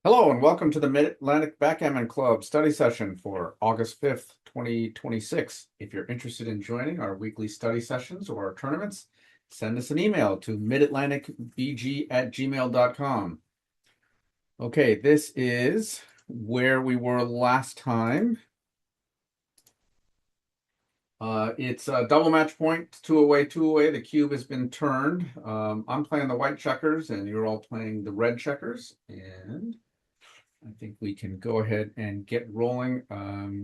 Hello and welcome to the Mid-Atlantic Backgammon Club study session for August 5th, 2026. If you're interested in joining our weekly study sessions or our tournaments, send us an email to midatlanticbg@gmail.com. Okay, this is where we were last time. It's a double match point, two away, two away. The cube has been turned. I'm playing the white checkers and you're all playing the red checkers. And I think we can go ahead and get rolling.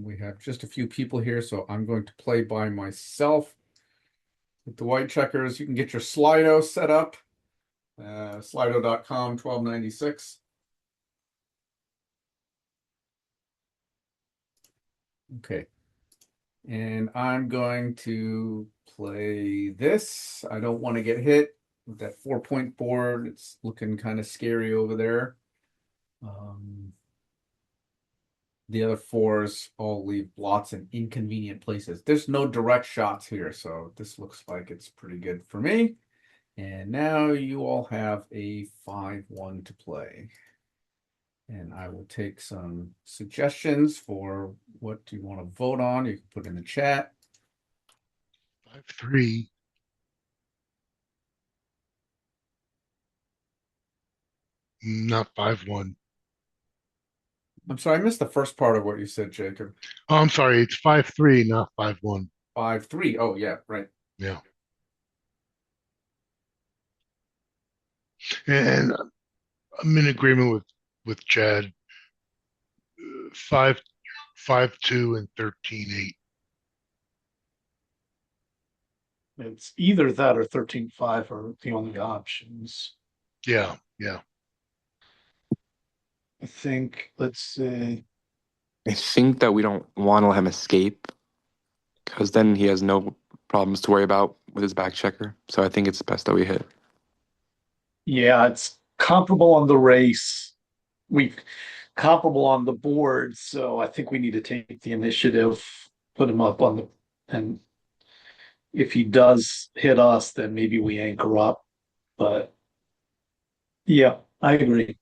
We have just a few people here, so I'm going to play by myself with the white checkers. You can get your Slido set up, slido.com 1296. Okay, and I'm going to play this. I don't want to get hit with that 4-point board. It's looking kind of scary over there. The other fours all leave blots in inconvenient places. There's no direct shots here, so this looks like it's pretty good for me. And now you all have a 5-1 to play. And I will take some suggestions for what you want to vote on. You can put in the chat. 5-3. Not 5-1. I'm sorry, I missed the first part of what you said, Jacob. Oh, I'm sorry. It's 5-3, not 5-1. 5-3. Oh, yeah, right. Yeah. And I'm in agreement with Chad. 5-2 and 13-8. It's either that or 13-5 are the only options. Yeah, yeah. I think, let's see. I think that we don't want to let him escape because then he has no problems to worry about with his back checker. So I think it's best that we hit. Yeah, it's comparable on the race. We comparable on the board, so I think we need to take the initiative, put him up on the, and if he does hit us, then maybe we anchor up. But yeah, I agree.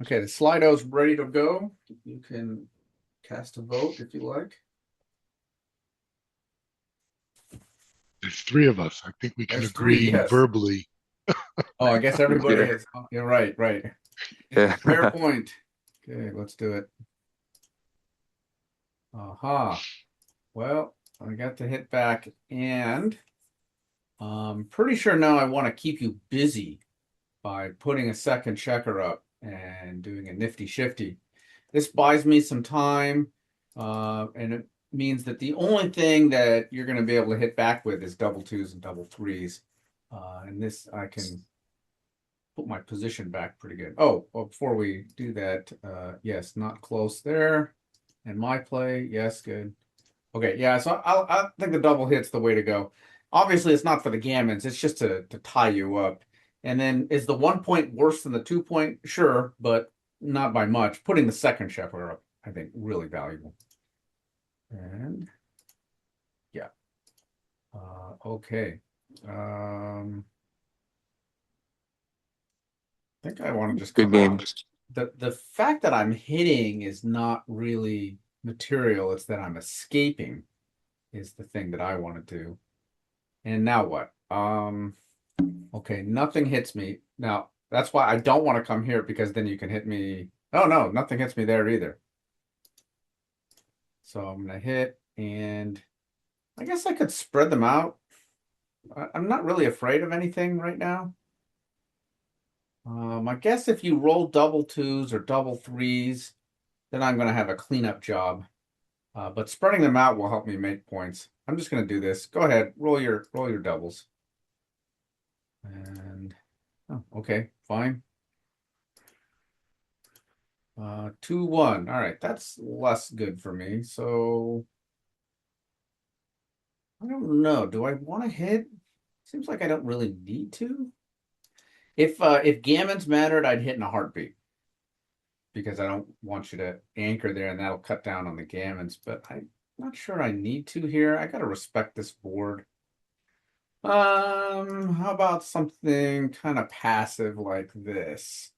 Okay, the Slido's ready to go. You can cast a vote if you like. There's three of us. I think we can There's three, agree yes. verbally. Oh, I guess everybody Yeah. is. You're right, right. Yeah. Fair point. Okay, let's do it. Aha. Well, I got to hit back, and I'm pretty sure now I want to keep you busy by putting a second checker up and doing a nifty shifty. This buys me some time, and it means that the only thing that you're going to be able to hit back with is double twos and double threes. And this I can put my position back pretty good. Oh, well, before we do that, yes, not close there. And my play, yes, good. Okay, yeah, so I think the double hit's the way to go. Obviously, it's not for the gammons, it's just to tie you up. And then is the 1 point worse than the 2 point? Sure, but not by much. Putting the second shepherd up, I think, really valuable. And yeah. Okay. I think I want to just Good come game. out. The fact that I'm hitting is not really material, it's that I'm escaping is the thing that I want to do. And now what? Okay, nothing hits me. Now, that's why I don't want to come here because then you can hit me. Oh no, nothing hits me there either. So I'm gonna hit, and I guess I could spread them out. I'm not really afraid of anything right now. I guess if you roll double twos or double threes, then I'm gonna have a cleanup job. But spreading them out will help me make points. I'm just gonna do this. Go ahead, roll your doubles. And oh, okay, fine. 2-1. All right, that's less good for me. So I don't know. Do I want to hit? Seems like I don't really need to. If gammons mattered, I'd hit in a heartbeat because I don't want you to anchor there, and that'll cut down on the gammons. But I'm not sure I need to here. I gotta respect this board. How about something kind of passive like this?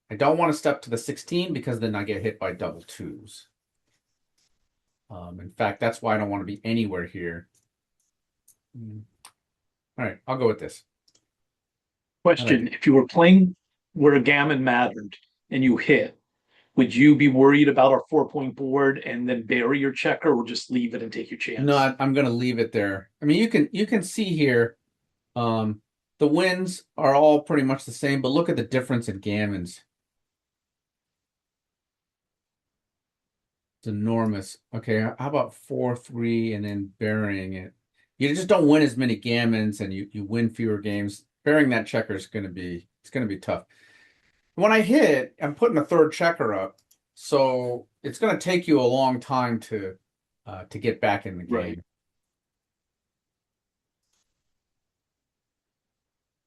I don't want to step to the 16 because then I get hit by double twos. In fact, that's why I don't want to be anywhere here. All right, I'll go with this. Question, if you were playing where a gammon mattered and you hit, would you be worried about our 4-point board and then bury your checker or just leave it and take your chance? No, I'm going to leave it there. I mean, you can see here, the wins are all pretty much the same, but look at the difference in gammons. It's enormous. Okay, how about 4-3 and then burying it? You just don't win as many gammons and you win fewer games. Burying that checker is going to be tough. When I hit, I'm putting a third checker up, so it's going to take you a long time to get back in the game. Right.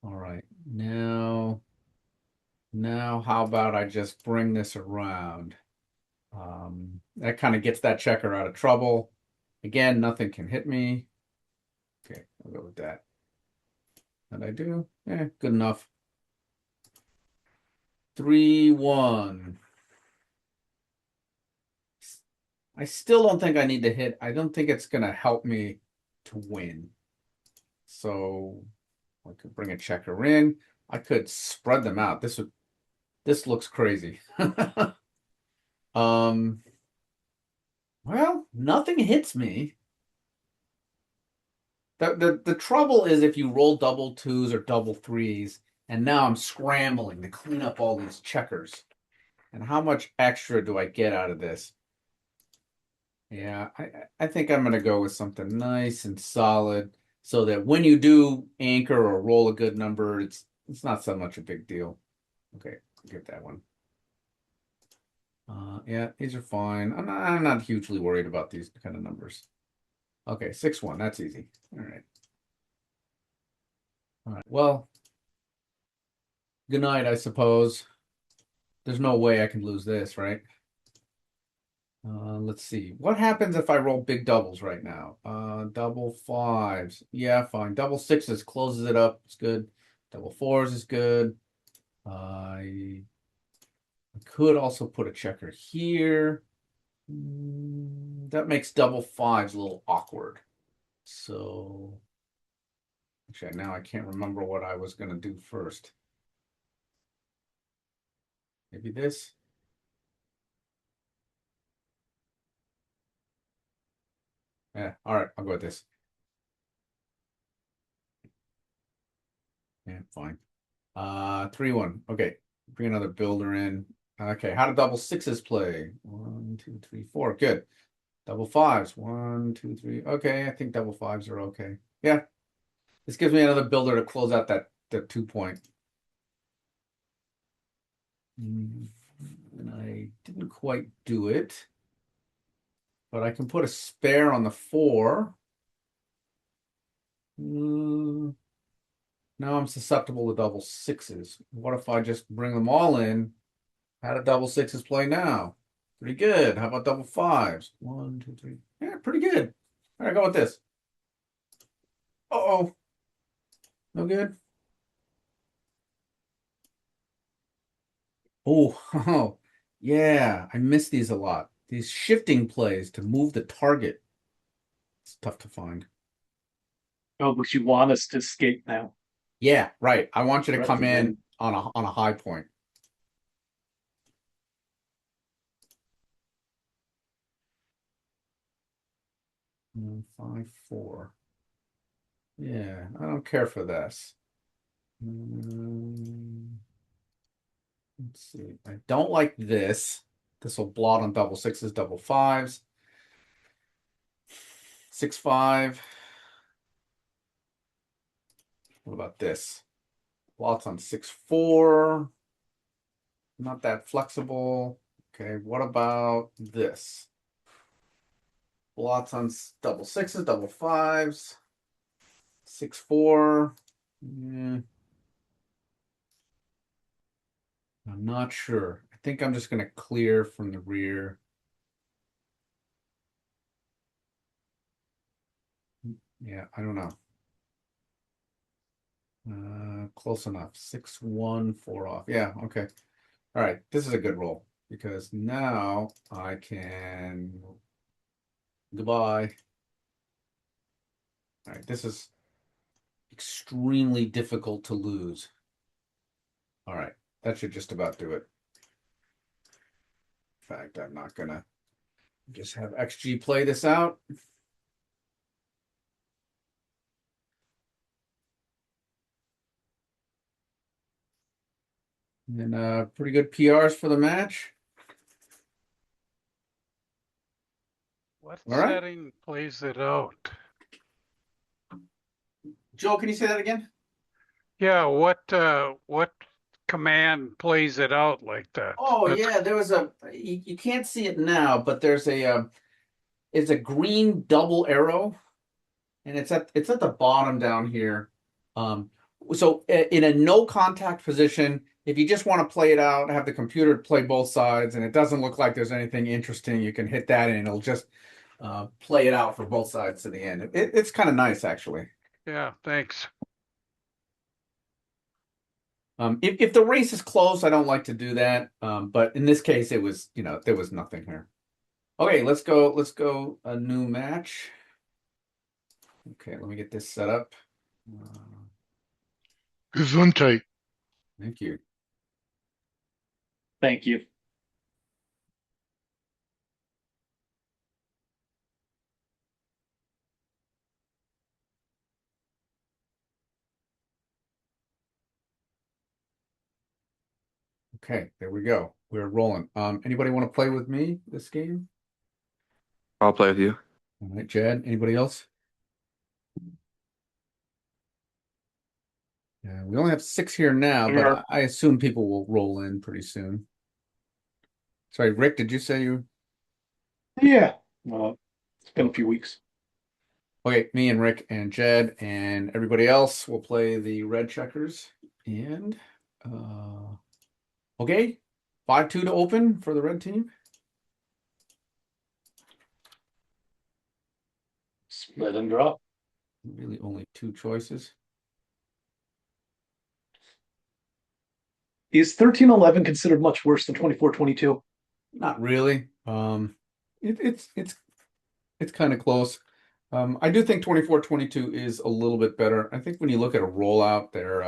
All right, now how about I just bring this around? That kind of gets that checker out of trouble. Again, nothing can hit me. Okay, I'll go with that. And I do? Good enough. 3-1. I still don't think I need to hit. I don't think it's going to help me to win. So I could bring a checker in. I could spread them out. This looks crazy. Well, nothing hits me. The trouble is if you roll double twos or double threes, and now I'm scrambling to clean up all these checkers. And how much extra do I get out of this? Yeah, I think I'm gonna go with something nice and solid so that when you do anchor or roll a good number, it's not so much a big deal. Okay, get that one. Yeah, these are fine. I'm not hugely worried about these kind of numbers. Okay, 6-1, that's easy. All right. All right. Well, good night, I suppose. There's no way I can lose this, right? Let's see. What happens if I roll big doubles right now? Double fives. Yeah, fine. Double sixes closes it up. It's good. Double fours is good. I could also put a checker here. That makes double fives a little awkward. So, actually, now I can't remember what I was going to do first. Maybe this. Yeah, all right, I'll go with this. Yeah, fine. 3-1. Okay, bring another builder in. Okay, how do double sixes play? 1, 2, 3, 4. Good. Double fives. 1, 2, 3. Okay, I think double fives are okay. Yeah. This gives me another builder to close out that 2-point. And I didn't quite do it. But I can put a spare on the 4. Now I'm susceptible to double sixes. What if I just bring them all in? How do double sixes play now? Pretty good. How about double fives? 1, 2, 3. Yeah, pretty good. All right, go with this. Uh-oh. No good. Oh, oh, yeah. I miss these a lot. These shifting plays to move the target. It's tough to find. Oh, but you want us to escape now. Yeah, right. I want you to Rather come in than- on a high point. Mm, 5-4. Yeah, I don't care for this. Let's see. I don't like this. This will blot on double sixes, double fives. 6-5. What about this? Blots on 6-4. Not that flexible. Okay, what about this? Blots on double sixes, double fives. 6-4. Yeah. I'm not sure. I think I'm just going to clear from the rear. Yeah, I don't know. Close enough. 6-1, 4 off. Yeah, okay. All right, this is a good roll because now I can goodbye. All right, this is extremely difficult to lose. All right, that should just about do it. In fact, I'm not gonna just have XG play this out. And pretty good PRs for the match. What All right. setting plays it out? Joel, can you say that again? Yeah, what command plays it out like that? Oh That's yeah, there was you can't see it now, but there's it's a green double arrow, and it's at the bottom down here. Um, so in a no contact position, if you just want to play it out, have the computer play both sides, and it doesn't look like there's anything interesting, you can hit that and it'll just play it out for both sides to the end. It's kind of nice actually. yeah, thanks. If the race is close, I don't like to do that. But in this case, it was, there was nothing here. Okay, let's go. Let's go a new match. Okay, let me get this set up. Gesundheit. Thank you. Thank you. Okay, there we go. We're rolling. Anybody want to play with me this game? I'll play with you. All right, Jed. Anybody else? Yeah, we only have 6 here now, but I assume people will roll in pretty soon. Sorry, Rick, did you say you? Yeah. It's been a few weeks. Okay, me and Rick and Jed and everybody else will play the red checkers. And okay, 5-2 to open for the red team. Split and drop. Really only 2 choices. Is 1311 considered much worse than 2422? Not really. It's kind of close. I do think 24-22 is a little bit better. I think when you look at a rollout there,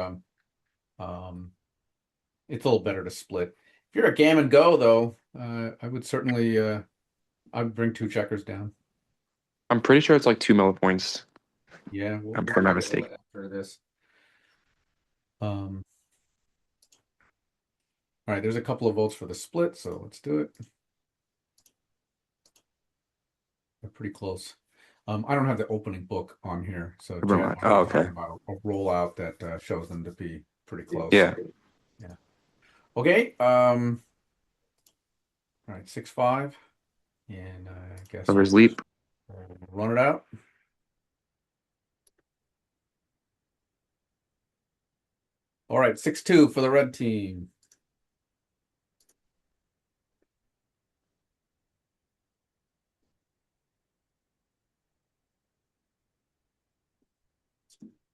it's a little better to split. If you're a gammon go though, I would certainly I'd bring 2 checkers down. I'm pretty sure it's like 2 millipoints. Yeah, If I'm not figure it out mistaken. after this. All right, there's a couple of votes for the split, so let's do it. They're pretty close. I don't have the opening book on here, so Never Jed mind. might be Oh, okay. talking about a rollout that shows them to be pretty close. Yeah. Yeah. Okay. All right, 6-5, and I guess Lover's Leap. we'll run it out. All right, 6-2 for the red team.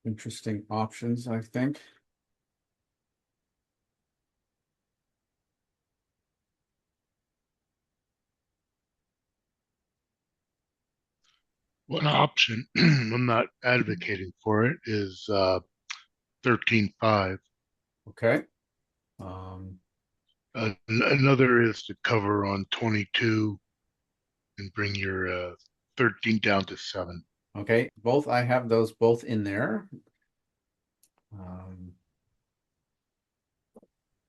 Interesting options, I think. One option, I'm not advocating for it, is 13-5. Okay. Another is to cover on 22 and bring your 13 down to 7. Okay, I have those both in there.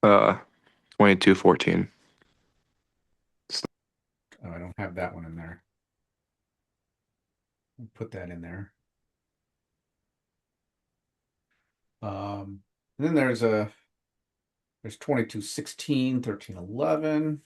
22-14. Oh, I don't have that one in there. I'll put that in there. And then there's 22-16, 13-11.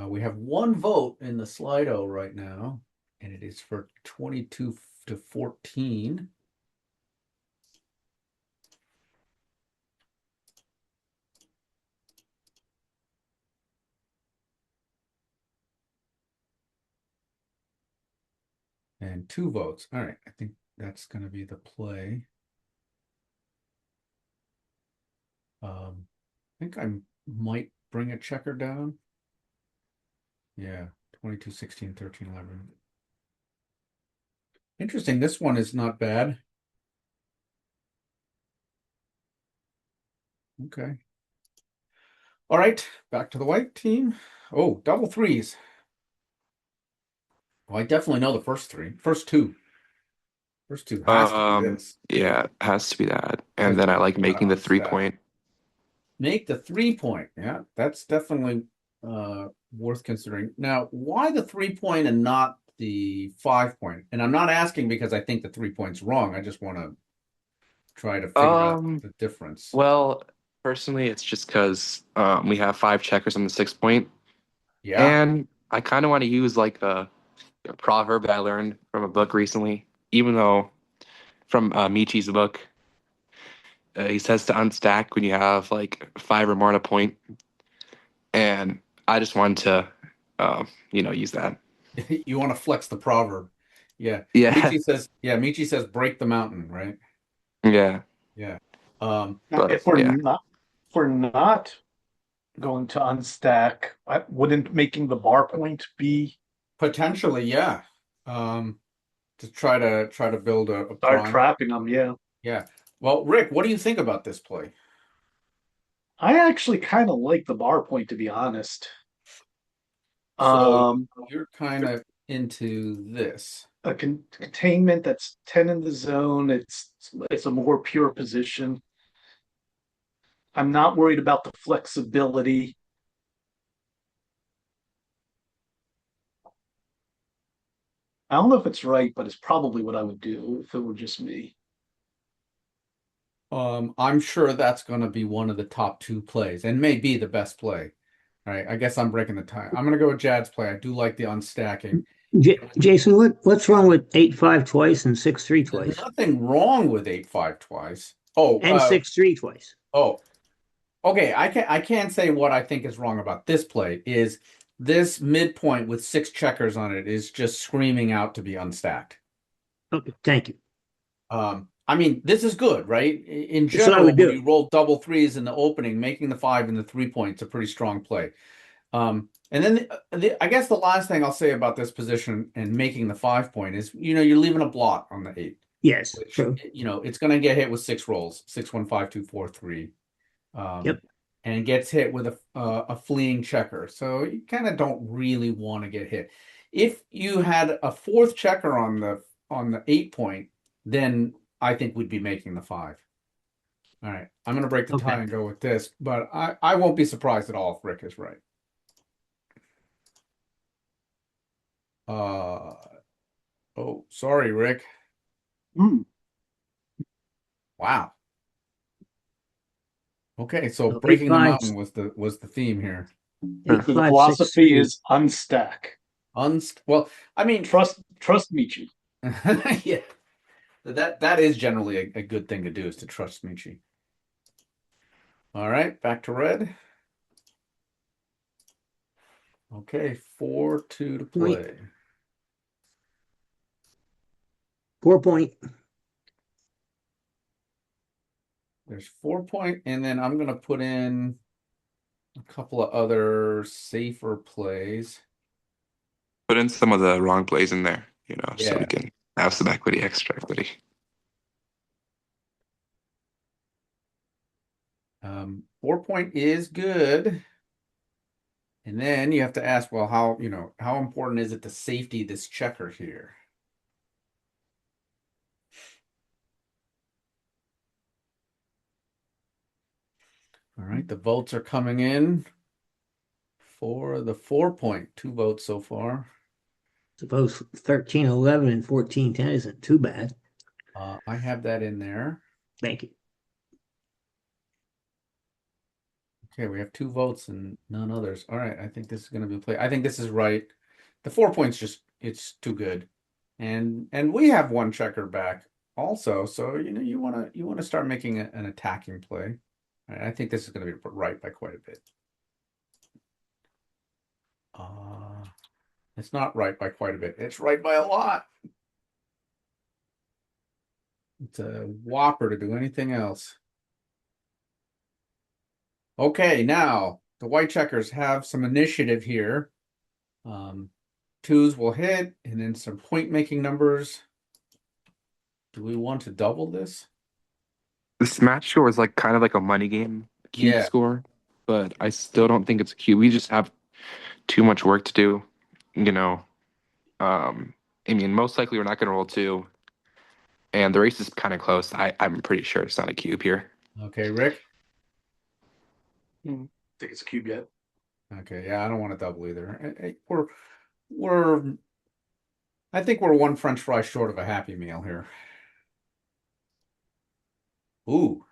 We have 1 vote in the Slido right now, and it is for 22-14. And 2 votes. All right, I think that's going to be the play. I think I might bring a checker down. Yeah, 22, 16, 13, 11. Interesting. This one is not bad. Okay. All right, back to the white team. Oh, double threes. Well, I definitely know the first three. First two. First two has to be this. Yeah, it has to be that. And Because then I like gotta making the unstack. 3-point. Make the 3-point. Yeah, that's definitely worth considering. Now, why the 3-point and not the 5-point? And I'm not asking because I think the 3-point's wrong. I just want to try to figure out the difference. Well, personally, it's just because we have 5 checkers on the 6-point, Yeah. and I kind of want to use like a proverb that I learned from a book recently, even though from Michi's book, he says to unstack when you have like 5 or more on a point, and I just wanted to, use that. You want to flex the proverb. Yeah. Yeah, Michi says break the mountain, right? yeah, Yeah. Now, but yeah. if we're not going to unstack, wouldn't making the bar point be Potentially, yeah. To try to build a start prime. trapping them? Yeah. Yeah. Well, Rick, what do you think about this play? I actually kind of like the bar point, to be honest. So Um, you're kind of into this. a containment that's 10 in the zone. It's a more pure position. I'm not worried about the flexibility. I don't know if it's right, but it's probably what I would do if it were just me. I'm sure that's going to be one of the top 2 plays and may be the best play. All right, I guess I'm breaking the tie. I'm going to go with Jad's play. I do like the unstacking. Jason, what's wrong with 8-5 twice and 6-3 There's twice nothing wrong with 8-5 twice. Oh, and 6-3 twice? oh, okay. I can't say what I think is wrong about this play. Is this midpoint with 6 checkers on it is just screaming out to be unstacked. Okay, thank you. I mean, this is good, right? In That's what I general, would when do. you roll double threes in the opening, making the 5 and the 3-point's a pretty strong play. And then I guess the last thing I'll say about this position and making the 5-point is, you're leaving a blot on the 8, Yes, which, true. it's going to get hit with 6 rolls, 6, 1, 5, 2, 4, 3. Yep. And gets hit with a fleeing checker. So you kind of don't really want to get hit. If you had a 4th checker on the 8-point, then I think we'd be making the 5. All right, I'm going to break the tie Okay. and go with this, but I won't be surprised at all if Rick is right. Oh, sorry, Rick. Hmm. Wow. Okay, so So breaking the 8-5, mountain was the theme here. The 8-5, philosophy 6-3. is unstack. Well, I mean, Trust Michi. yeah, that is generally a good thing to do, is to trust Michi. All right, back to red. Okay, 4-2 to play. 4-point. There's 4-point, and then I'm gonna put in a couple of other safer plays. Put in some of the wrong plays in there, so we Yeah. can have some extra equity. 4-point is good. And then you have to ask, well, how important is it to safety this checker here? All right, the votes are coming in for the 4-point. 2 votes so far. Suppose 13-11 and 14-10 isn't too bad. I have that in there. Thank you. Okay, we have 2 votes and none others. All right, I think this is going to be a play. I think this is right. The 4-point's it's too good, and we have 1 checker back also. So you want to start making an attacking play. All right, I think this is going to be right by quite a bit. It's not right by quite a bit. It's right by a lot. It's a whopper to do anything else. Okay, now the white checkers have some initiative here. Twos will hit, and then some point making numbers. Do we want to double this? The smash score is like kind of like a money game cube Yeah. score, but I still don't think it's a cube. We just have too much work to do, you know. I mean, most likely we're not going to roll two, and the race is kind of close. I'm pretty sure it's not a cube here. Okay, Rick. Think it's a cube yet. Okay, yeah, I don't want to double either. We're I think we're one French fry short of a Happy Meal here. Ooh,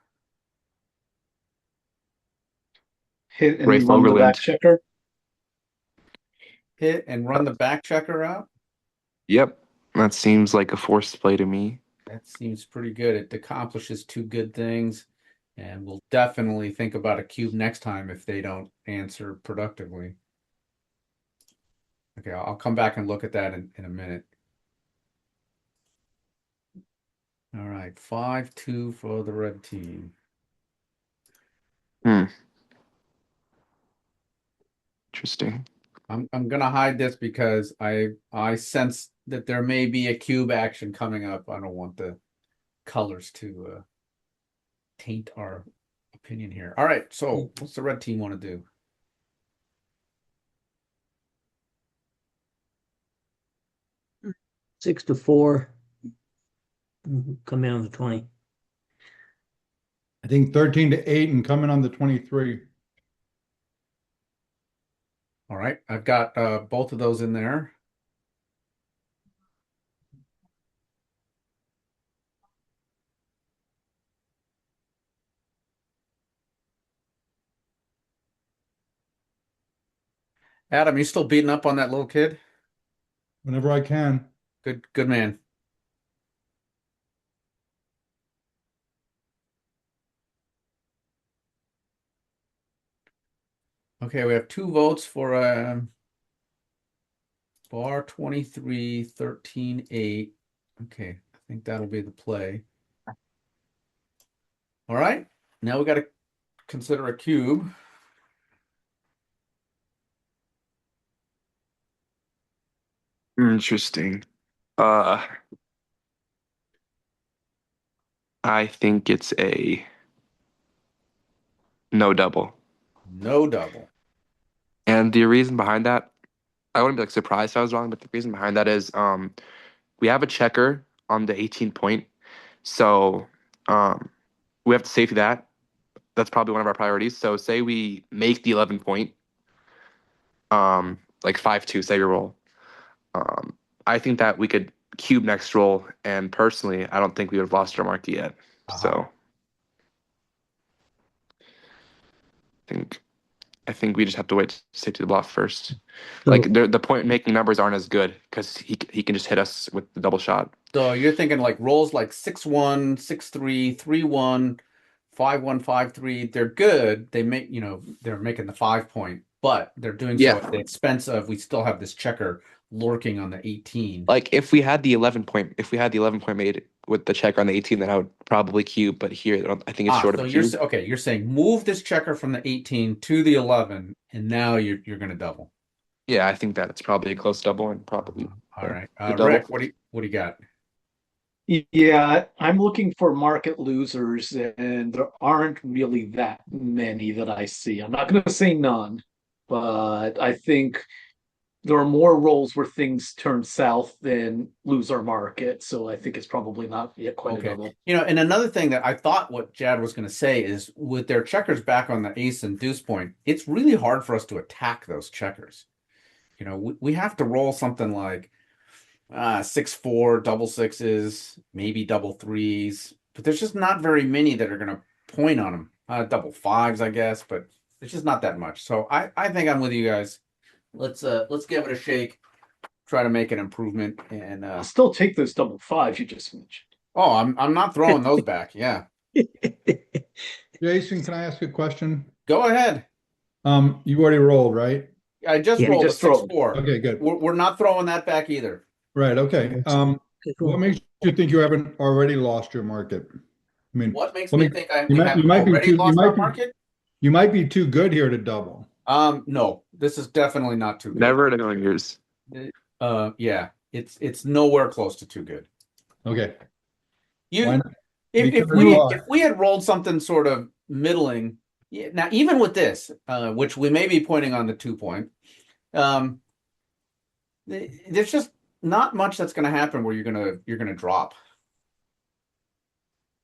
Hit and Rafe we run the back Overland. checker. hit and run the back checker out. Yep, that seems like a forced play to me. That seems pretty good. It accomplishes two good things, and we'll definitely think about a cube next time if they don't answer productively. Okay, I'll come back and look at that in a minute. All right, 5-2 for the red team. Interesting. I'm gonna hide this because I sense that there may be a cube action coming up. I don't want the colors to taint our opinion here. All right, so what's the red team want to do? Six to four. Come in on the 20. I think 13-8 and coming on the 23. All right, I've got both of those in there. Adam, you still beating up on that little kid? Whenever I can. Good man. Okay, we have 2 votes for bar 23, 13, 8. Okay, I think that'll be the play. All right, now we got to consider a cube. Interesting. I think it's a no double. No double. And the reason behind that, I wouldn't be like surprised if I was wrong, but the reason behind that is we have a checker on the 18 point. So we have to safety that. That's probably one of our priorities. So say we make the 11 point, like 5-2, say we roll. I think that we could cube next roll, and personally, I don't think we would have lost our market yet. So I think we just have to wait to stick to the bluff first. So, Like the point making numbers aren't as good because he can just hit us with the double shot. So you're thinking like rolls like 6-1, 6-3, 3-1, 5-1, 5-3. They're good. They make, they're making the 5 point, but they're doing so Yeah. at the expense of we still have this checker lurking on the 18. Like if we had the 11 point, made with the checker on the 18, then I would probably cube. But here, I think it's short So of a you're cube. okay. You're saying move this checker from the 18 to the 11, and now you're going to double. Yeah, I think that it's probably a close double and probably All right, the double. Rick, what do you got? Yeah, I'm looking for market losers, and there aren't really that many that I see. I'm not going to say none, but I think there are more rolls where things turn south than lose our market. So I think it's probably not yet quite a double. And another thing that I thought what Jad was going to say is with their checkers back on the ace and deuce point, it's really hard for us to attack those checkers. We have to roll something like 6-4, double sixes, maybe double threes, but there's just not very many that are going to point on them. Double fives, I guess, but it's just not that much. So I think I'm with you guys. Let's give it a shake. Try to make an improvement, and I'll still take those double fives you just mentioned. oh, I'm not throwing those back. Yeah, Jason, can I ask a question? go ahead. You already rolled, right? I just Yeah, rolled just a 6-4. Okay, good. We're not throwing that back either. Right, okay. What makes you think you haven't already lost your market? I mean, What makes let me me, think you we might, you haven't might be already too, lost our market? you might be too good here to double. No, this is definitely not too good. Never in a million years. Yeah, it's nowhere close to too good. Okay. You, Why not? if Because we you are. if we had rolled something sort of middling, yeah, now even with this, which we may be pointing on the 2 point, um, there's just not much that's going to happen where you're gonna drop.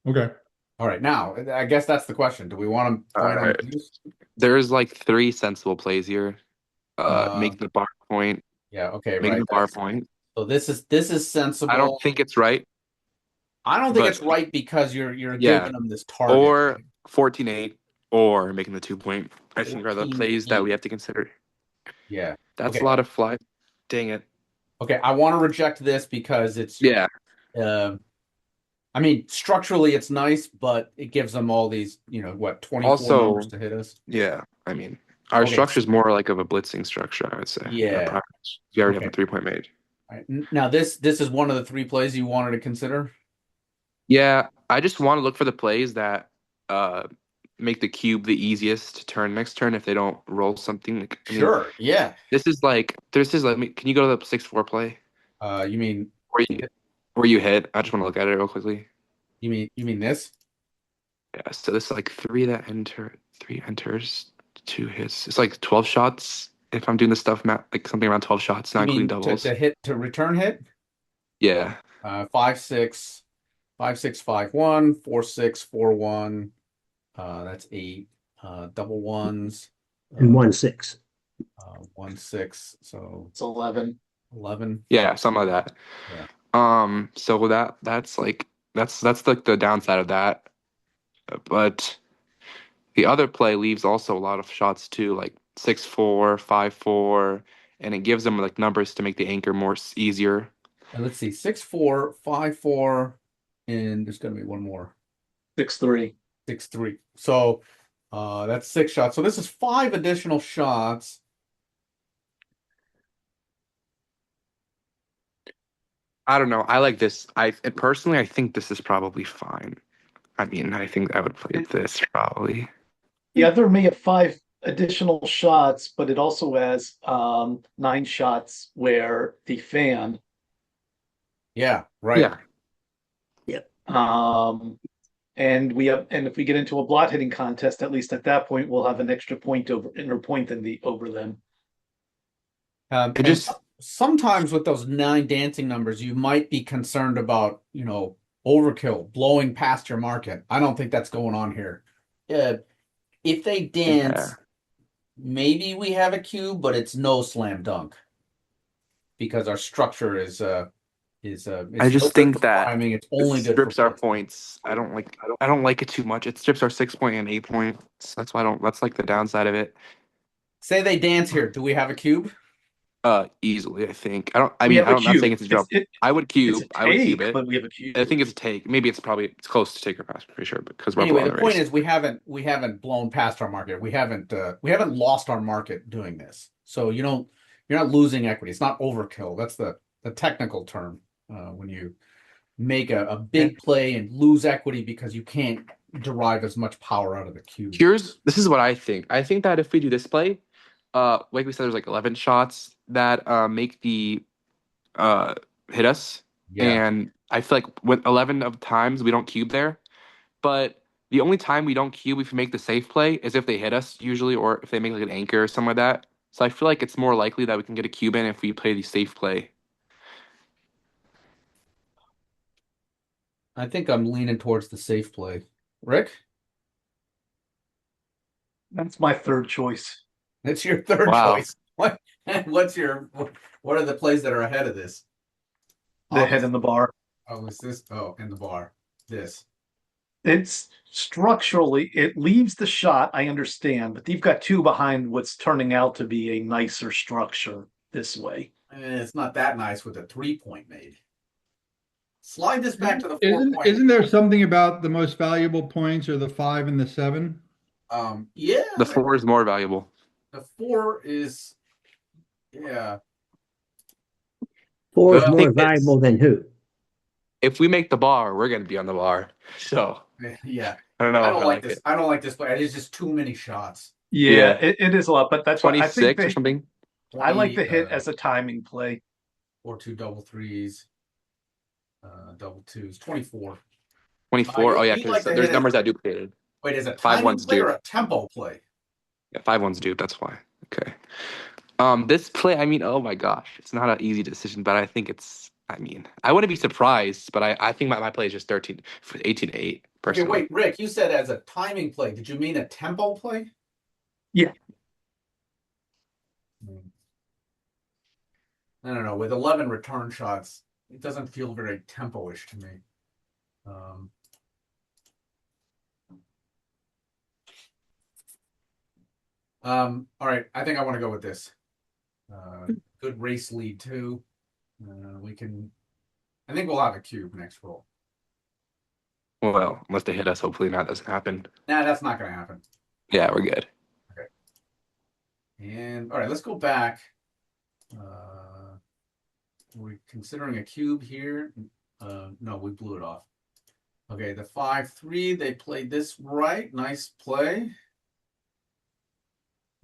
Okay. All right, now I guess that's the question. Do we want to point on Alright. these? There's like 3 sensible plays here. Making the bar point, Yeah, okay, making right. the bar point. So this is I don't sensible. think it's right, I don't think but it's right because you're yeah. giving them this target. Or 14-8, or making the 2 point. I think are the 14-8. plays that we have to consider. Yeah. That's Okay. a lot of fly. Dang it. Okay, I want to reject this because it's Yeah. I mean, structurally it's nice, but it gives them all these, 24 Also, numbers to hit us. yeah. I mean, our Okay. structure is more like of a blitzing structure, I would say. Yeah. You already Okay. have a 3-point made. All right. Now this is one of the 3 plays you wanted to consider. Yeah, I just want to look for the plays that make the cube the easiest to turn next turn if they don't roll something. Like, I mean, Sure. Yeah. this is let me. Can you go to the 6-4 play You mean where you hit? I just want to look at it real quickly. you mean this? Yeah, so this is like 3 enters, 2 hits. It's like 12 shots. If I'm doing this stuff, like something around 12 shots, not You including mean doubles. to hit to return hit? Yeah. 5-6, 5-6, 5-1, 4-6, 4-1. That's 8. Double ones. And 1-6. 1-6. So It's 11. 11. Yeah, something like that. Yeah. So that's like that's like the downside of that. But the other play leaves also a lot of shots too, like 6-4, 5-4, and it gives them like numbers to make the anchor more easier. And let's see, 6-4, 5-4, and there's gonna be one more. 6-3. 6-3. So that's 6 shots. So this is 5 additional shots. I don't know. I like this. Personally, I think this is probably fine. I mean, I think I would play this probably. The other may have 5 additional shots, but it also has 9 shots where the fan. Yeah, right. Yeah. And if we get into a blot hitting contest, at least at that point, we'll have an extra point inner point over them. It just Sometimes with those 9 dancing numbers, you might be concerned about, overkill, blowing past your market. I don't think that's going on here. If they dance, maybe we have a cube, but it's no slam dunk because our structure is I just think that timing. It's only good strips for our points. I don't like it too much. It strips our 6-point and 8-point. So that's why I don't. That's like the downside of it. Say they dance here. Do we have a cube? Easily, I think. I don't. I We mean, have a I'm not saying it's a cube. jump. I would cube. It's a I would cube take, it. but we have a cube. I think it's a take. Maybe it's close to take or pass. I'm pretty sure because we're Anyway, below the point race. is we haven't blown past our market. We haven't lost our market doing this. So you're not losing equity. It's not overkill. That's the technical term when you make a big play and lose equity because you can't derive as much power out of the cube. This is what I think. I think that if we do this play, like we said, there's like 11 shots that make the hit us, Yeah. and I feel like with 11 of times we don't cube there, but the only time we don't cube if we make the safe play is if they hit us usually, or if they make like an anchor or something like that. So I feel like it's more likely that we can get a cube in if we play the safe play. I think I'm leaning towards the safe play. Rick? That's my third choice. That's your third Wow. choice. What are the plays that are ahead of this? The head in the bar. Oh, is this? Oh, in the bar. This. It's structurally, it leaves the shot, I understand, but you've got 2 behind what's turning out to be a nicer structure this way. It's not that nice with a 3-point made. Slide this back to the 4 Isn't point. isn't there something about the most valuable points or the 5 and the 7? Yeah. The 4 is more valuable. The 4 is, yeah. 4 is I more think valuable than who? if we make the bar, we're gonna be on the bar. So Yeah. I don't know I if don't I like like this. it. I don't like this play. It's just too many shots. Yeah, Yeah. it is a lot, but that's why I think 26 or something. I like 20, the hit as a timing play. or two double threes, double twos, 24. 24. Oh yeah, You like because to there's hit numbers that duplicated. wait, is it a Five timing one's play or dupe. a tempo play? Yeah, 5-1's dupe. That's why. Okay. This play, I mean, oh my gosh, it's not an easy decision, but I think it's. I mean, I wouldn't be surprised, but I think my play is just 18 to 8 Okay, personally. wait, Rick, you said as a timing play. Did you mean a tempo play? Yeah. I don't know. With 11 return shots, it doesn't feel very tempo-ish to me. All right, I think I want to go with this. Good race lead too. We can. I think we'll have a cube next roll. Well, unless they hit us, hopefully that doesn't happen. Nah, that's not going to happen. Yeah, we're good. Okay. And all right, let's go back. We're considering a cube here. No, we blew it off. Okay, the 5-3, they played this right. Nice play.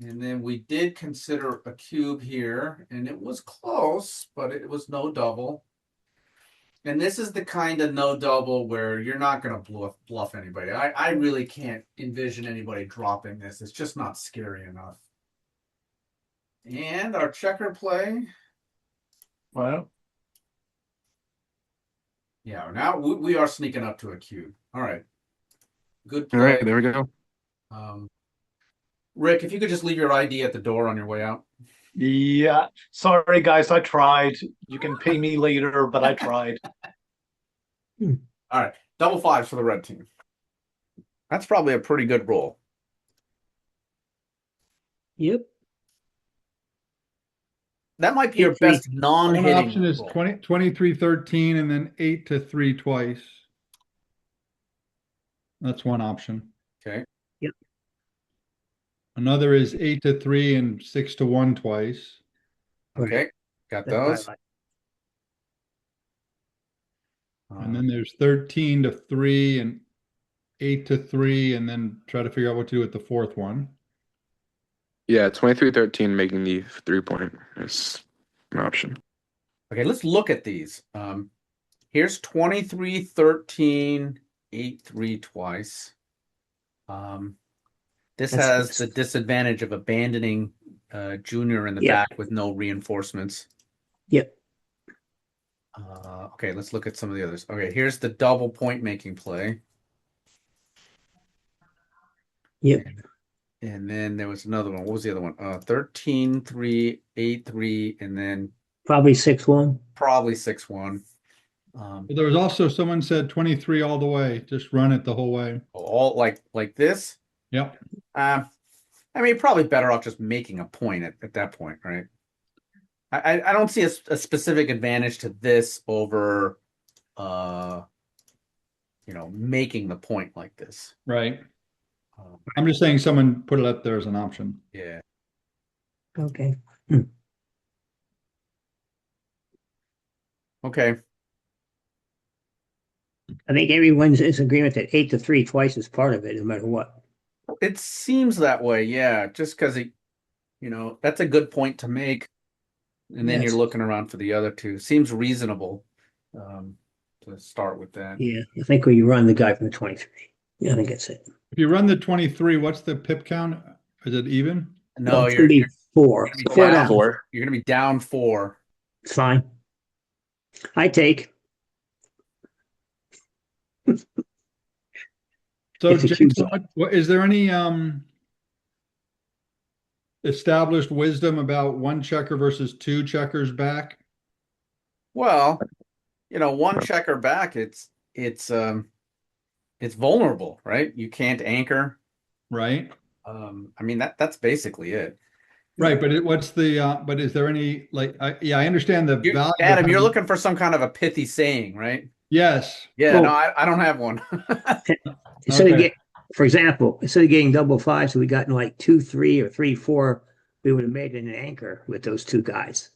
And then we did consider a cube here, and it was close, but it was no double. And this is the kind of no double where you're not going to bluff anybody. I really can't envision anybody dropping this. It's just not scary enough. And our checker play. Well, Yeah, now we are sneaking up to a cube. All right. Good play. All right, there we go. Rick, if you could just leave your ID at the door on your way out. yeah. Sorry, guys, I tried. You can pay me later, but I tried. All right. Double fives for the red team. That's probably a pretty good roll. Yep. That might be your 8-3. best One non-hitting option is roll. 23-13 and then 8-3 twice. That's one option. Okay. Another is 8-3 and 6-1 twice. Okay. Got That's what I those. like. And then there's 13-3 and 8-3, and then try to figure out what to do with the fourth one. Yeah, 23-13 making the 3-point is an option. Okay, let's look at these. Here's 23-13, 8-3 twice. This has the disadvantage of abandoning Junior in the back with no reinforcements. Yep. Okay, let's look at some of the others. Okay, here's the double point making play. Yep. And then there was another one. What was the other one? 13-3, 8-3, and then Probably 6-1. probably 6-1. But there was also someone said 23 all the way. Just run it the whole way. All like this. Yep. I mean, probably better off just making a point at that point, right? I don't see a specific advantage to this over, making the point like this. Right. I'm just saying someone put it up there as an option. Yeah. Okay. Okay. I think everyone's in agreement that 8-3 twice is part of it, no matter what. It seems that way, yeah. Just because that's a good point to make, and then Yes. you're looking around for the other two. Seems reasonable to start with that. Yeah, I think we run the guy from the 23. Yeah, I think that's it. If you run the 23, what's the pip count? Is it even? No, it's gonna be 4. gonna be 4 down. down. 4. You're going to be down 4. It's fine. I take. So, It's a huge Jason, is there any established wisdom about one checker versus two checkers back? Well, one checker back, it's vulnerable, right? You can't anchor. Right. I mean that's basically it. Right, but what's the but is there any I understand the value of Adam, you're having- looking for some kind of a pithy saying, right? Yes. Yeah, Well- no, I don't have one. Instead of Okay. for example, instead of getting double fives, we gotten like 2-3 or 3-4, we would have made an anchor with those two guys.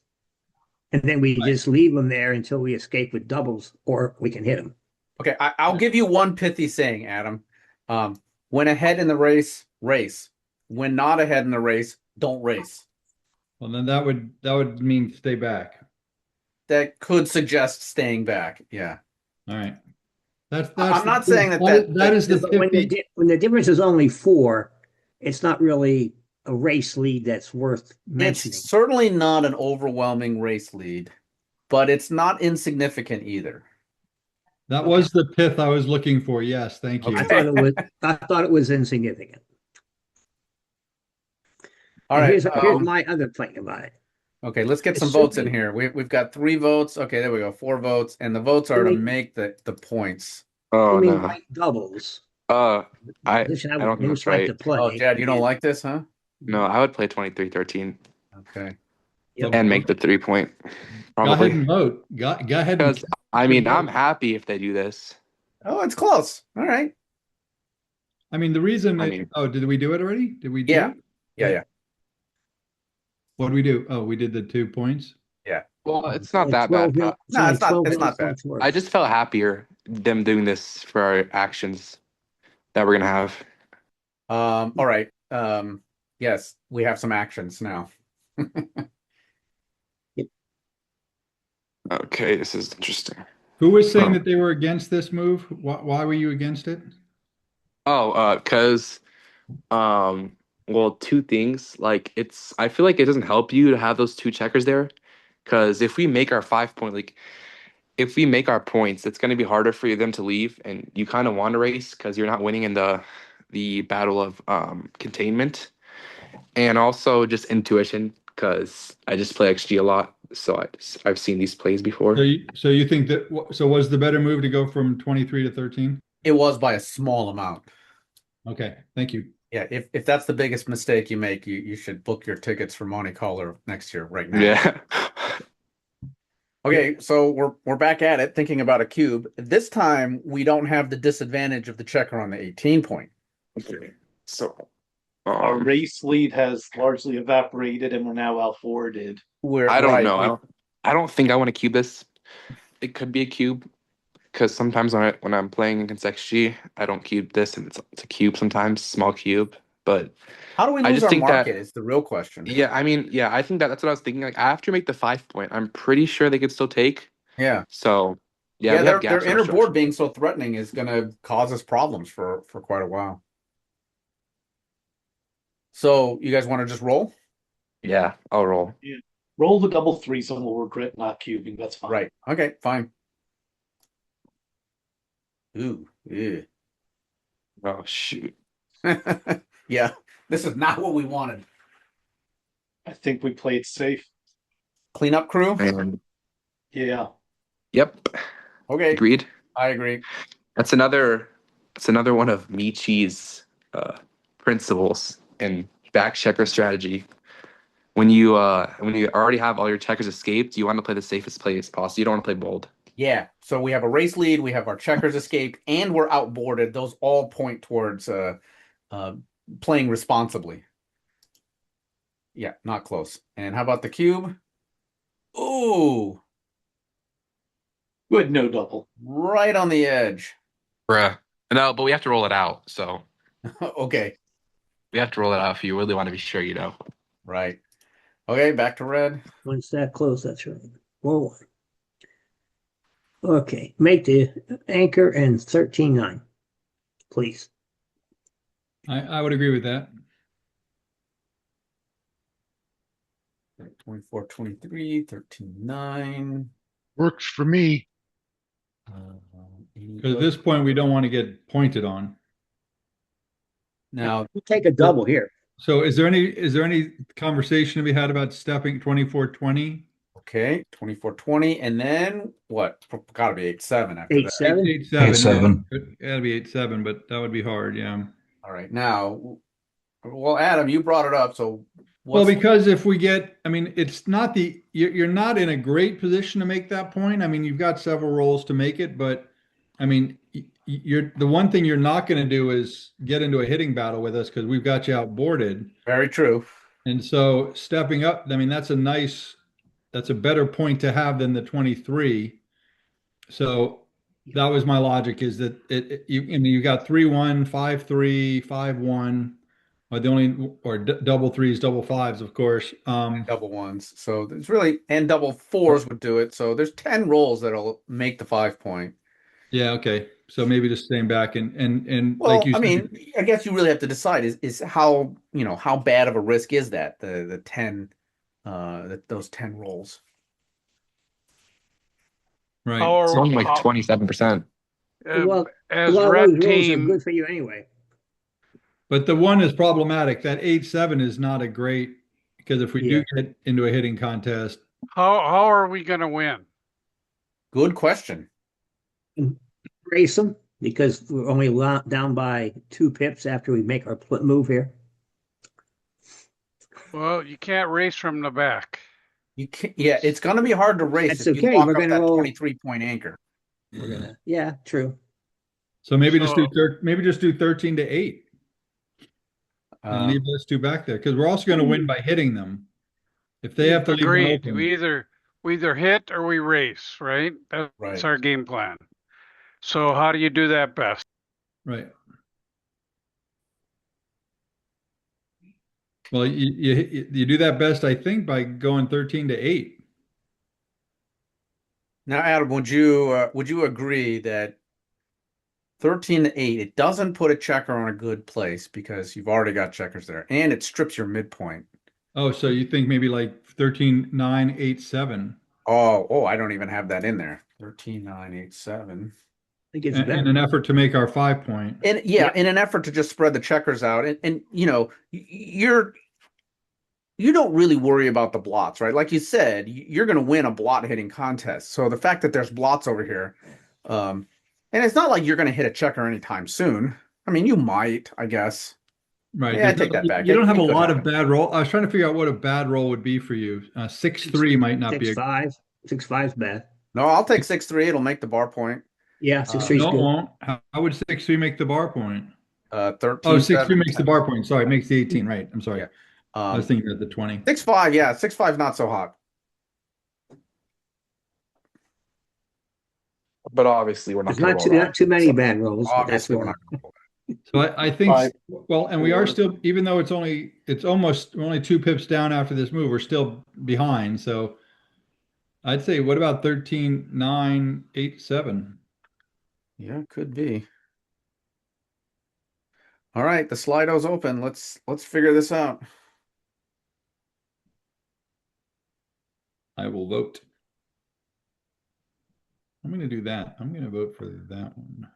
And then we Right. just leave them there until we escape with doubles, or we can hit them. Okay, I'll give you one pithy saying, Adam. When ahead in the race, race. When not ahead in the race, don't race. Well, then that would mean stay back. That could suggest staying back. Yeah. All right. That's I'm not the, saying that is the But when pithy. when the difference is only 4, it's not really a race lead that's worth mentioning. It's certainly not an overwhelming race lead, but it's not insignificant either. That was the pith I was looking for. Yes, thank you. Okay. I thought it was insignificant. All And right. here's my other thing about it. Okay, let's get some votes in here. We've got 3 votes. Okay, there we go. 4 votes, and the votes are to make the points. Oh Only no. white doubles. I Position I don't think most that's like right. to play. Oh, Jad, you don't like this, huh? No, I would play 23-13 Okay. Yep. and make the 3-point. Go ahead Probably. and vote. Go ahead. Because I mean, I'm vote. happy if they do this. Oh, it's close. All right. I mean, the reason. I mean- did we do it already? Did we? Do Yeah. it? Yeah. What did we do? Oh, we did the 2 points. Well, it's not that bad. No, it's not bad. I just felt happier them doing this for our actions that we're gonna have. All right. Yes, we have some actions now. Okay, this is interesting. Who was saying that they were against this move? Why were you against it? Oh, because well, 2 things. Like I feel like it doesn't help you to have those 2 checkers there. Because if we make our 5-point, like if we make our points, it's going to be harder for them to leave, and you kind of want to race because you're not winning in the battle of containment, and also just intuition because I just play XG a lot, so I've seen these plays before. So you think that was the better move to go from 23 to 13? It was by a small amount. Okay, thank you. Yeah, if that's the biggest mistake you make, you should book your tickets for Monte Carlo next year right now. Yeah. Okay, so we're back at it, thinking about a cube. This time we don't have the disadvantage of the checker on the 18 point. Okay. So Our race lead has largely evaporated and we're now outboarded. I don't know. I don't think I want to cube this. It could be a cube because sometimes when I'm playing against XG, I don't cube this, and it's a cube sometimes, small cube. But How do we I lose just our think market is the real question. yeah, I mean, yeah, I think that's what I was thinking. Like, I have to make the 5-point. I'm pretty sure they could still take. Yeah. So, yeah, we their have gaps in our inner structure. board being so threatening is going to cause us problems for quite a while. So you guys want to just roll? Yeah, I'll roll. Roll the double 3s and we'll regret not cubing. That's fine. Right. Okay, fine. Ooh. Yeah. Oh, shoot. Yeah, this is not what we wanted. I think we played safe. Cleanup crew? And Yeah. yep, Okay, agreed. I agree. That's another one of Michi's principles in back checker strategy. When you already have all your checkers escaped, you want to play the safest play as possible. You don't want to play bold. Yeah, so we have a race lead, we have our checkers escaped, and we're outboarded. Those all point towards playing responsibly. Yeah, not close. And how about the cube? Ooh, Good, no double. right on the edge. Bruh. No, but we have to roll it out. So Okay, we have to roll it out if you really want to be sure, you know. right. Okay, back to red. Once that close, that's right. 4-1. Okay, make the anchor and 13-9, please. I would agree with that. 24, 23, 13, 9. Works for me. Because at this point, we don't want to get pointed on. Now, You take a double here. So is there any conversation to be had about stepping 24-20? okay, 24, 20, and then what? Got to be 8-7 after that. 8-7. 8-7. Yeah. It'd be 8-7, but that would be hard, yeah. All right, now, well, Adam, you brought it up, so Well, what's because if we get, I mean, it's not you're not in a great position to make that point. I mean, you've got several rolls to make it, but I mean, you're the one thing you're not going to do is get into a hitting battle with us because we've got you outboarded. very true. And so stepping up, I mean, that's a nice that's a better point to have than the 23. So that was my logic, is that you got 3-1, 5-3, 5-1, or the only, or double threes, double fives, of course. Double ones. So there's really, and double fours would do it. So there's 10 rolls that'll make the 5 point. Yeah, okay. So maybe just staying back and like Well, you I said, mean, I guess you really have to decide is how, how bad of a risk is that, the 10 those 10 rolls. How right. It's are, only like how, 27%. Well, a as lot of red those rolls are team, good for you anyway. But the one is problematic. That 8-7 is not a great, because if we do Yeah. get into a hitting contest, how are we going to win? Good question. Race them because we're only down by 2 pips after we make our move here. Well, you can't race from the back. You can't, yeah, it's going to be hard to race That's if you okay. lock We're up gonna that roll. 23-point anchor. Yeah, true. so maybe just do So, maybe just do 13-8 and leave those two back there, because we're also going to win by hitting them. If they have to leave one agreed. open, We either hit or we race, right? That's Right. our game plan. So how do you do that best? right? Well, you do that best, I think, by going 13-8. Now, Adam, would you agree that 13-8, it doesn't put a checker on a good place because you've already got checkers there, and it strips your midpoint. Oh, so you think maybe like 13-9, 8-7, Oh, I don't even have that in there. 13-9, 8-7. I think it's in better. an effort to make our 5 point. And yeah, in an effort to just spread the checkers out, and you don't really worry about the blots, right? Like you said, you're going to win a blot hitting contest. So the fact that there's blots over here, and it's not like you're going to hit a checker anytime soon. I mean, you might, I guess. Right. Yeah, I take that back. You don't have a It could lot of happen. bad roll. I was trying to figure out what a bad roll would be for you. 6-3 might not be a 6-5. 6-5's bad. No, I'll take 6-3. It'll make the bar point. Yeah, 6-3's no, it good. won't. How would 6-3 make the bar point? 13, Oh, 6-3 7, makes the 10. bar point. Sorry, it makes the 18. Right. I'm sorry. Yeah. I was thinking of the 20. 6-5, yeah, 6-5 not so hot. But obviously, we're not There's going not to roll that. not too many bad rolls, but that's Obviously, we're one. not going to pull that. So I think, 5, well, and we are 4. still, even though it's almost, we're only 2 pips down after this move, we're still behind. So I'd say, what about 13-9, 8-7? Yeah, could be. All right, the Slido's open. Let's figure this out. I will vote. I'm going to do that. I'm going to vote for that one.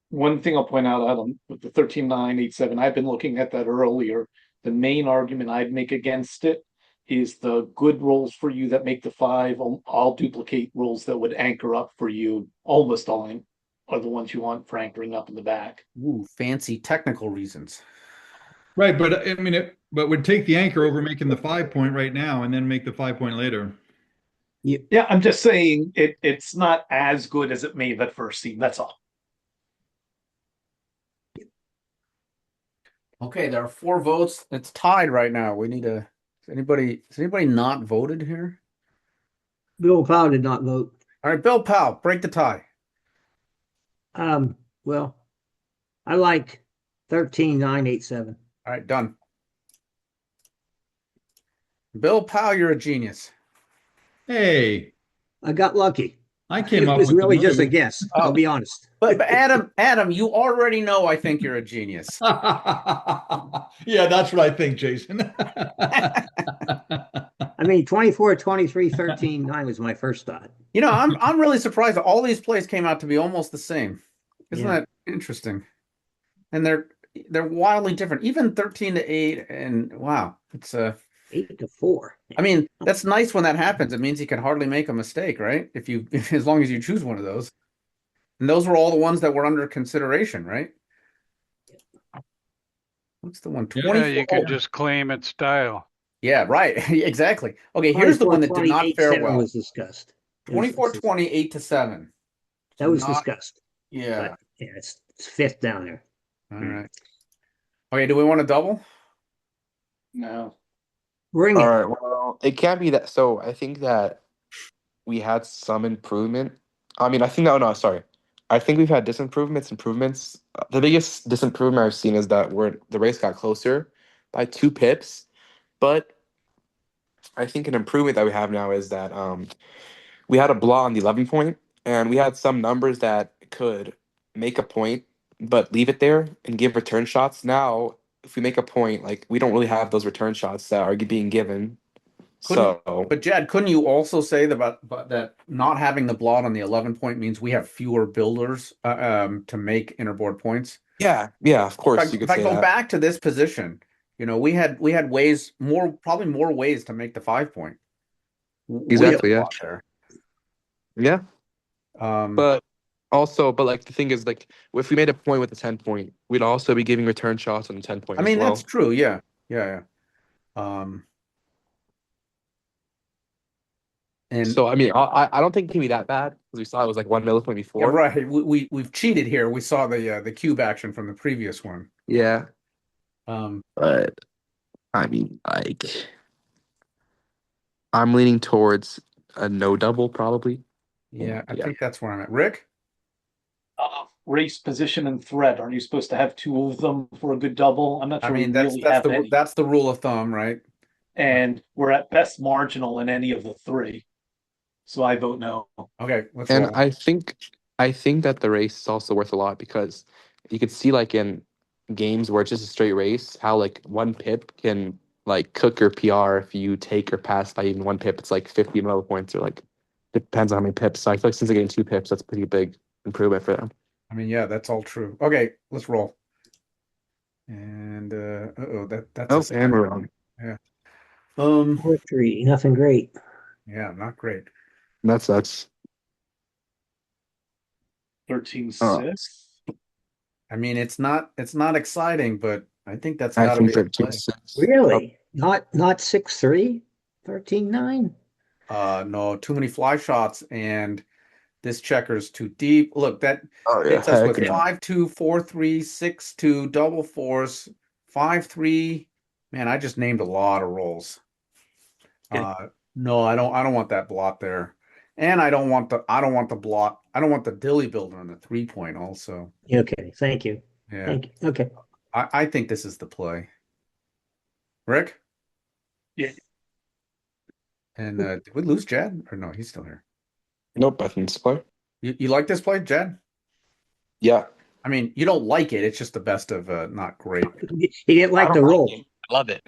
One thing I'll point out, Adam, with the 13-9, 8-7, I've been looking at that earlier. The main argument I'd make against it is the good rolls for you that make the 5 all duplicate rolls that would anchor up for you. Almost all are the ones you want for anchoring up in the back. Ooh, fancy technical reasons. Right, but I mean, but would take the anchor over making the 5 point right now and then make the 5 point later. Yeah, I'm just saying it's not as good as it may have at first seem. That's all. Okay, there are 4 votes. It's tied right now. We need to. Has anybody not voted here? Bill Powell did not vote. All right, Bill Powell, break the tie. Well, I like 13-9, 8-7. All right, done. Bill Powell, you're a genius. Hey, I got lucky. I came It up was with the really just a move. guess. I'll be honest. But Adam, you already know I think you're a genius. Yeah, that's what I think, Jason. I mean, 24, 23, 13-9 was my first thought. I'm really surprised that all these plays came out to be almost the same. Isn't Yeah. that interesting? And they're wildly different. Even 13-8, and wow, it's 8-4. I mean, that's nice when that happens. It means you can hardly make a mistake, right? As long as you choose one of those. And those were all the ones that were under consideration, right? What's the one? 24. Yeah, you could just claim its style. Yeah, right. Exactly. Okay, here's the one that did not 24, fare 28, well. was discussed. 24-20, 8-7. That was Not- discussed. Yeah. But, yeah, it's fifth down there. All right. Okay, do we want to double? No. Bring All it. right. Well, it can't be that. So I think that we had some improvement. I mean, I think no, no, sorry. I think we've had improvements. The biggest disimprovement I've seen is that the race got closer by 2 pips. But I think an improvement that we have now is that we had a blah on the 11 point, and we had some numbers that could make a point but leave it there and give return shots. Now, if we make a point, like we don't really have those return shots that are being given. Couldn't, So but Jad, couldn't you also say that but that not having the blot on the 11 point means we have fewer builders to make innerboard points? yeah, yeah, of course you If could I say go that. back to this position, we had ways probably more ways to make the 5 point. We have Exactly, a yeah. lot there. Yeah. Um, But also, but like the thing is, like if we made a point with a 10 point, we'd also be giving return shots on the 10 point I as mean that's well. true. Yeah, yeah, yeah. And So I mean, I don't think it can be that bad because we saw it was like 1 millipoint yeah, before. right. We've cheated here. We saw the cube action from the previous one. Yeah. Um, But I mean, like I'm leaning towards a no double probably. yeah, I Yeah. think that's where I'm at. Rick? Race, position, and threat. Aren't you supposed to have two of them for a good double? I'm not I sure we mean that's really that's have the any. that's the rule of thumb, right? And we're at best marginal in any of the three. So I vote no. Okay, let's And roll. I think that the race is also worth a lot because you could see like in games where it's just a straight race, how like 1 pip can like cook your PR if you take or pass by even 1 pip. It's like 50 millipoints or like depends on how many pips. So I feel like since they're getting 2 pips, that's a pretty big improvement for them. I mean, yeah, that's all true. Okay, let's roll. And uh-oh, that's a Oh, and second we're point. wrong. Yeah. 4-3. Nothing great. Yeah, not great. That sucks. 13-6. I mean, it's not exciting, but I think that's I got to think be the they're play. 2-6. Really? Not 6-3? 13-9? No, too many fly shots, and this checker's too deep. Look, that Oh yeah, hits us heck with yeah. 5-2, 4-3, 6-2, double fours, 5-3. Man, I just named a lot of rolls. No, I don't want that blot there. And I don't want the blot. I don't want the dilly builder on the 3 point also. Okay, thank you. Yeah. Thank you. Okay. I think this is the play. Rick? Yeah. And did we lose Jad? Or no, he's still here. Nope, I think it's play. You like this play, Jad? Yeah. I mean, you don't like it. It's just the best of not great. He didn't like the roll. I love it.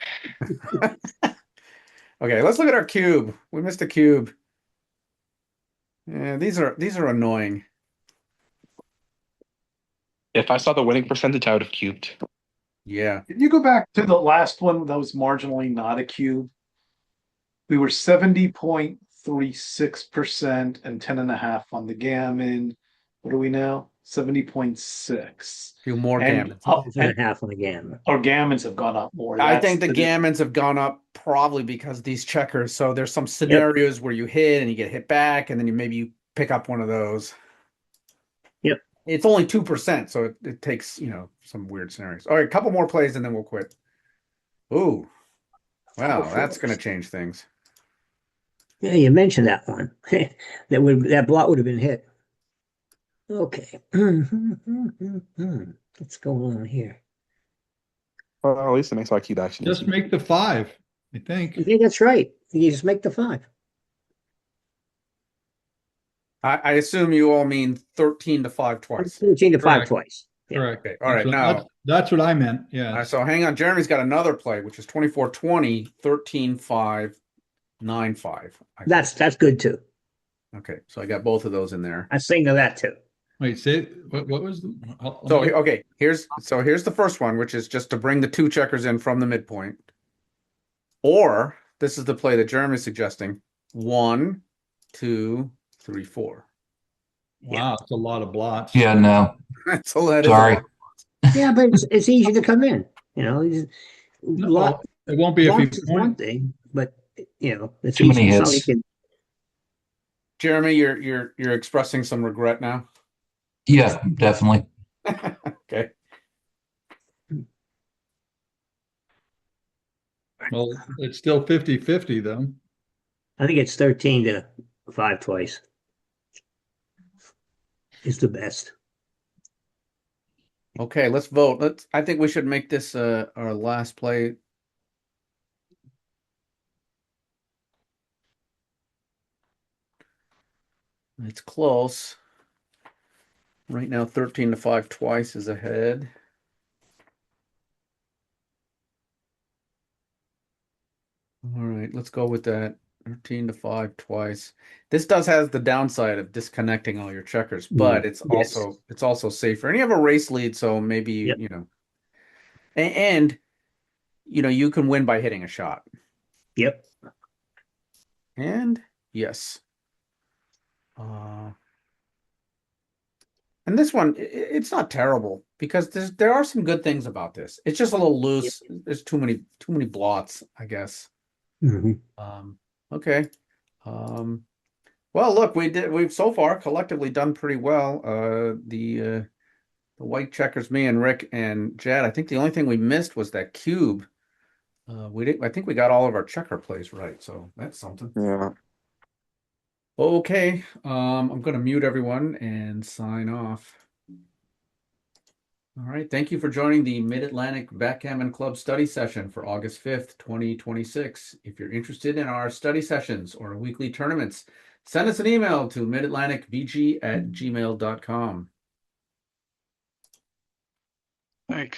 Okay, let's look at our cube. We missed a cube. Yeah, these are annoying. If I saw the winning percentage, I would have cubed. Yeah. If you go back to the last one that was marginally not a cube, we were 70.36% and 10.5 on the gammon. What are we now? 70.6. A few more And gammons. 12.5 on the gammon. our gammons have gone up more. I That's think the gammons have gone up probably because of these checkers. So there's some scenarios where you hit and you get hit back, and then you pick up one of those. Yep. It's only 2%, so it takes, some weird scenarios. All right, a couple more plays and then we'll quit. Ooh. Wow, that's gonna change things. Yeah, you mentioned that one. That blot would have been hit. Okay. What's going on here? Well, at least it makes my cube action Just easy. make the 5, I think. I think that's right. You just make the 5. I assume you all mean 13 to 5 twice. 13 to 5 Correct. twice. Yeah. Correct. Okay, all right, That's what I meant. all right, Yes. so hang on. Jeremy's got another play, which is 24-20, 13-5, 9-5. That's good too. Okay, so I got both of those in there. I sing to that too. Wait, say what was the So okay, here's the first one, which is just to bring the two checkers in from the midpoint. Or this is the play that Jeremy's suggesting. 1, 2, 3, 4. wow, it's a lot of blots. Yeah, no. So that Sorry. is Yeah, but it's easy to come in. Lot It won't be if lots you is one point. thing, but it's Too many easy. hits. Somebody can Jeremy, you're expressing some regret now. Yeah, definitely. Okay. Well, it's still 50-50 though. I think it's 13-5 twice is the best. Okay, let's vote. I think we should make this our last play. It's close. Right now, 13-5 twice is ahead. All right, let's go with that. 13-5 twice. This does has the downside of disconnecting all your checkers, but it's Yes. also safer. And you have a race lead, so maybe Yep. you know, and you know you can win by hitting a shot. Yep. And yes. And this one, it's not terrible because there are some good things about this. It's just a little loose. There's too many blots, I guess. Mhm. Okay. Well, look, we've so far collectively done pretty well. The white checkers, me and Rick and Jad. I think the only thing we missed was that cube. I think we got all of our checker plays right, so that's something. Yeah. Okay, I'm going to mute everyone and sign off. All right, thank you for joining the Mid-Atlantic Backgammon Club study session for August 5th, 2026. If you're interested in our study sessions or weekly tournaments, send us an email to midatlanticbg@gmail.com. Thanks.